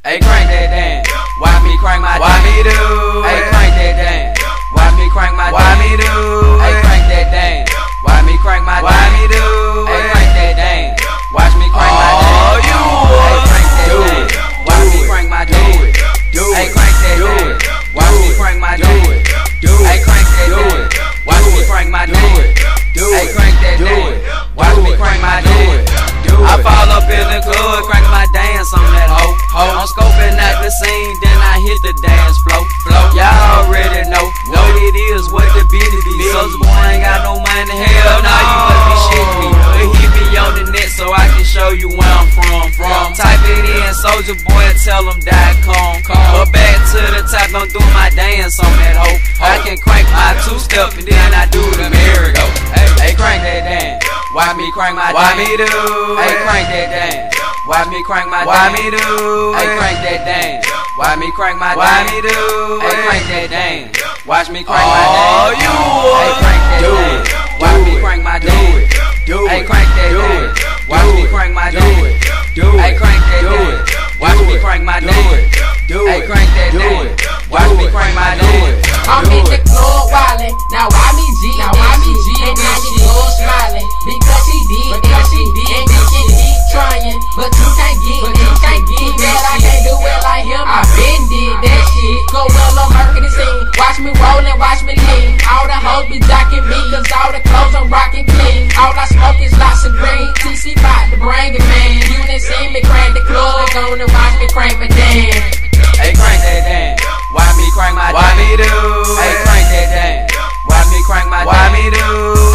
Hey, crank that damn. Watch me crank my damn. Why me do? Hey, crank that damn. Watch me crank my damn. Why me do? Hey, crank that damn. Why me crank my damn. Why me do? Hey, crank that damn. Watch me crank my damn. Oh, you hey, crank that damn. Watch me crank my damn. Hey, crank that damn. Watch me crank my damn. Hey, crank that damn. Watch me crank my damn. Hey, crank that damn. Watch me crank my damn. I fall up in the club, crank my dance on that hoe. I'm scoping at the scene, then I hit the dance flow. Y'all already know what it is, what the business be. Soulja Boy ain't got no money, hell nah, you must be shitting me. But hit me on the net so I can show you where I'm from. Type it in, Soulja Boy, tell them .com. But back to the top, don't do my dance on that hoe. I can crank my two-step and then I do the merry-go. Hey, crank that dance. Why me crank my damn? Why me do? Hey, crank that damn. Why me crank my damn? Why me do? Hey, crank that damn. Why me crank my damn? Why me do? Hey, crank that damn. Watch me crank my damn. Oh, you hey, crank that damn. Watch me crank my damn. Hey, crank that damn. Watch me crank my damn. Hey, crank that damn. Watch me crank my damn. Hey, crank that damn. Watch me crank my damn. I'm in the club wildin', now why me G? Now why me G? And now she goes smiling because she did, and she keep trying, but you can't get that. I can't do it like him. I been did that shit. Go well on Mercury scene. Watch me rollin', watch me lean. All the hoes be jocking me, cause all the clothes I'm rockin' clean. All I smoke is lots of green. TC bout to bring it, man. You done seen me crank the club, go and watch me crank my damn. Hey, crank that damn. Why me crank my damn? Why me do? Hey, crank that damn. Why me crank my damn? Why me do?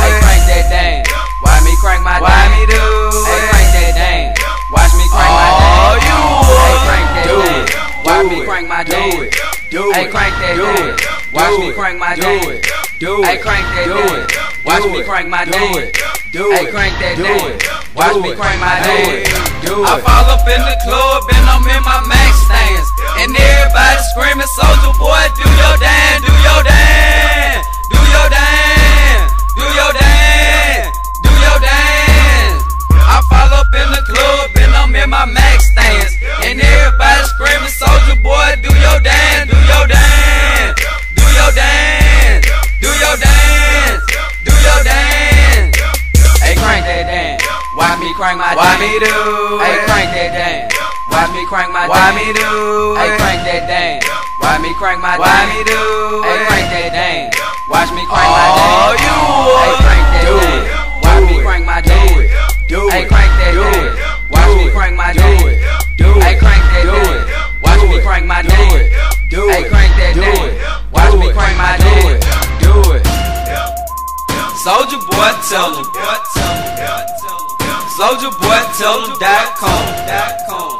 Hey, crank that damn. Why me crank my damn? Why me do? Hey, crank that damn. Watch me crank my damn. Oh, you hey, crank that damn. Why me crank my damn? Hey, crank that damn. Watch me crank my damn. Hey, crank that damn. Watch me crank my damn. Hey, crank that damn. Watch me crank my damn. I fall up in the club and I'm in my max stance, and everybody screaming, Soulja Boy, do your dance, do your dance, do your dance, do your dance, do your dance. I fall up in the club and I'm in my max stance, and everybody screaming, Soulja Boy, do your dance, do your dance, do your dance, do your dance, do your dance. Hey, crank that dance. Why me crank my damn? Why me do? Hey, crank that damn. Why me crank my damn? Why me do? Hey, crank that damn. Why me crank my damn? Why me do? Hey, crank that damn. Watch me crank my damn. Oh, you hey, crank that damn. Watch me crank my damn. Hey, crank that damn. Watch me crank my damn. Hey, crank that damn. Watch me crank my damn. Hey, crank that damn. Watch me crank my damn. Do it. Soulja Boy, tell him. Soulja Boy, tell them .com.